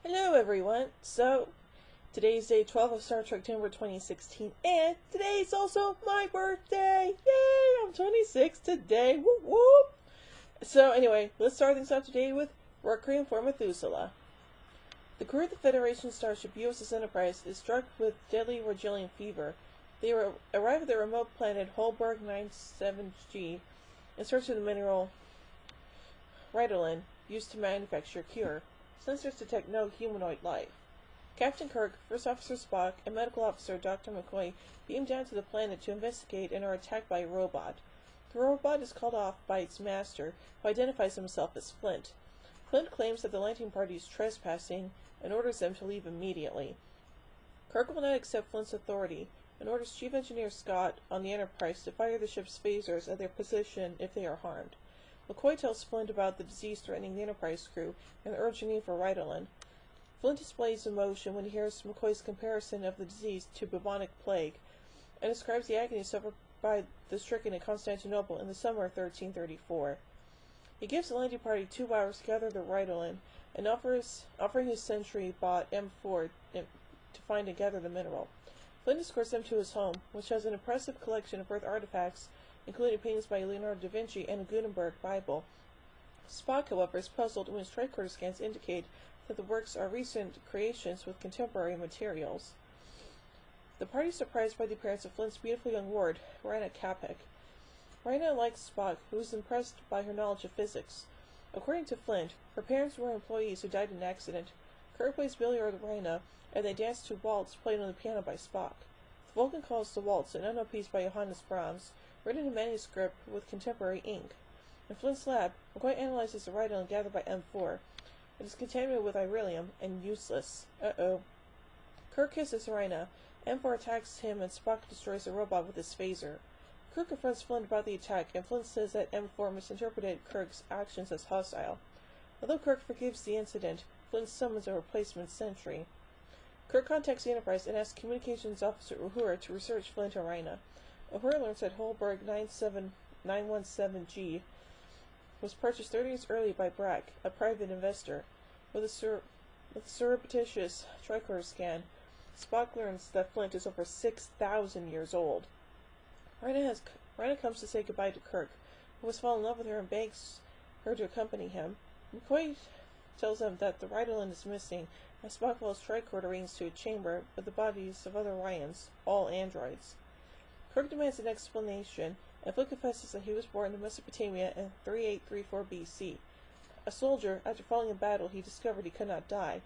Hello everyone. So, today's day 12 of Star Trek November 2016, and today is also my birthday! Yay! I'm 26 today! Whoop whoop! So anyway, let's start things off today with Requiem for Methuselah. The crew of the Federation starship USS Enterprise is struck with deadly Rogellian fever. They arrive at the remote planet Holberg 97G in search of the mineral Ritolan used to manufacture a cure. Sensors detect no humanoid life. Captain Kirk, First Officer Spock, and Medical Officer Dr. McCoy beam down to the planet to investigate and are attacked by a robot. The robot is called off by its master, who identifies himself as Flint. Flint claims that the landing party is trespassing and orders them to leave immediately. Kirk will not accept Flint's authority and orders Chief Engineer Scott on the Enterprise to fire the ship's phasers at their position if they are harmed. McCoy tells Flint about the disease threatening the Enterprise crew and the urgent need for Ritolan. Flint displays emotion when he hears McCoy's comparison of the disease to bubonic plague, and describes the agony suffered by the stricken in Constantinople in the summer of 1334. He gives the landing party 2 hours to gather the Ritolan, and offering his Sentry-bot M4 to find and gather the mineral. Flint escorts them to his home, which has an impressive collection of Earth artifacts, including paintings by Leonardo da Vinci and a Gutenberg Bible. Spock, however, is puzzled when his tricorder scans indicate that the works are recent creations with contemporary materials. The party is surprised by the appearance of Flint's beautiful young ward, Rina Kapik. Rina likes Spock, who is impressed by her knowledge of physics. According to Flint, her parents were employees who died in an accident. Kirk plays billiard with Rina, and they dance to Waltz played on the piano by Spock. The Vulcan calls the Waltz an unknown piece by Johannes Brahms, written in manuscript with contemporary ink. In Flint's lab, McCoy analyzes the Ritolan gathered by M4. It is contaminated with beryllium and useless. Uh-oh. Kirk kisses Rina. M4 attacks him and Spock destroys the robot with his phaser. Kirk confronts Flint about the attack, and Flint says that M4 misinterpreted Kirk's actions as hostile. Although Kirk forgives the incident, Flint summons a replacement sentry. Kirk contacts the Enterprise and asks Communications Officer Uhura to research Flint and Rina. Uhura learns that Holberg 917G was purchased 30 years early by Brack, a private investor. With a surreptitious tricorder scan, Spock learns that Flint is over 6,000 years old. Rina comes to say goodbye to Kirk, who has fallen in love with her and begs her to accompany him. McCoy tells them that the Ritolan is missing, as Spock follows tricorder readings to a chamber with the bodies of other Ryans, all androids. Kirk demands an explanation, and Flint confesses that he was born in Mesopotamia in 3834 BC. A soldier, after falling in battle, he discovered he could not die.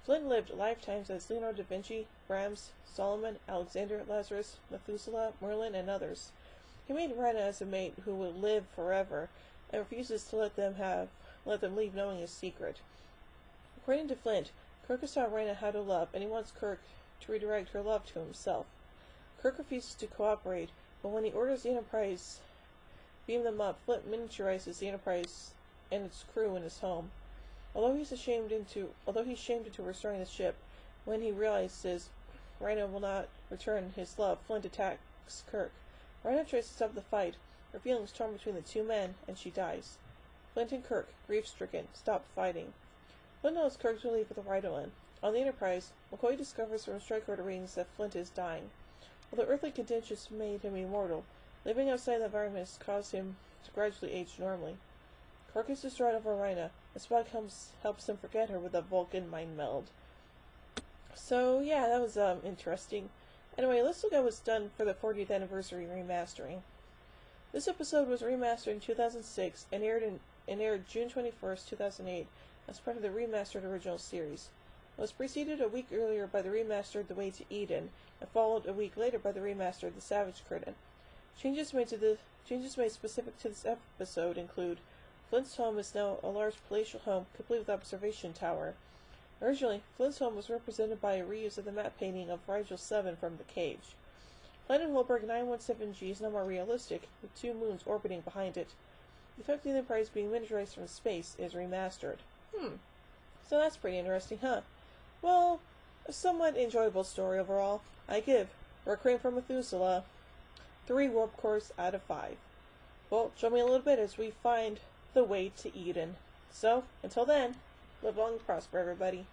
Flint lived lifetimes as Leonardo da Vinci, Brahms, Solomon, Alexander, Lazarus, Methuselah, Merlin, and others. He made Rina as a mate who would live forever, and refuses to let them leave knowing his secret. According to Flint, Kirk has taught Rina how to love, and he wants Kirk to redirect her love to himself. Kirk refuses to cooperate, but when he orders the Enterprise beam them up, Flint miniaturizes the Enterprise and its crew in his home. Although he's shamed into restoring the ship, when he realizes Rina will not return his love, Flint attacks Kirk. Rina tries to stop the fight, her feelings torn between the two men, and she dies. Flint and Kirk, grief-stricken, stop fighting. Flint knows Kirk will leave with the Ritolan. On the Enterprise, McCoy discovers from tricorder readings that Flint is dying. Although earthly conditions made him immortal, living outside the environment has caused him to gradually age normally. Kirk is distraught over Rina, and Spock helps him forget her with a Vulcan mind meld. So, yeah, that was interesting. Anyway, let's look at what's done for the 40th anniversary remastering. This episode was remastered in 2006 and aired June 21st, 2008, as part of the remastered original series. It was preceded a week earlier by the remastered The Way to Eden, and followed a week later by the remastered The Savage Curtain. Changes made specific to this episode include Flint's home is now a large palatial home, complete with observation tower. Originally, Flint's home was represented by a reuse of the matte painting of Rigel 7 from The Cage. Planet Holberg 917G is now more realistic, with 2 moons orbiting behind it. The effect of the Enterprise being miniaturized from space is remastered. So that's pretty interesting, huh? Well, a somewhat enjoyable story overall. I give Requiem for Methuselah 3 warp cores out of 5. Well, show me a little bit as we find the way to Eden. So, until then, live long and prosper, everybody.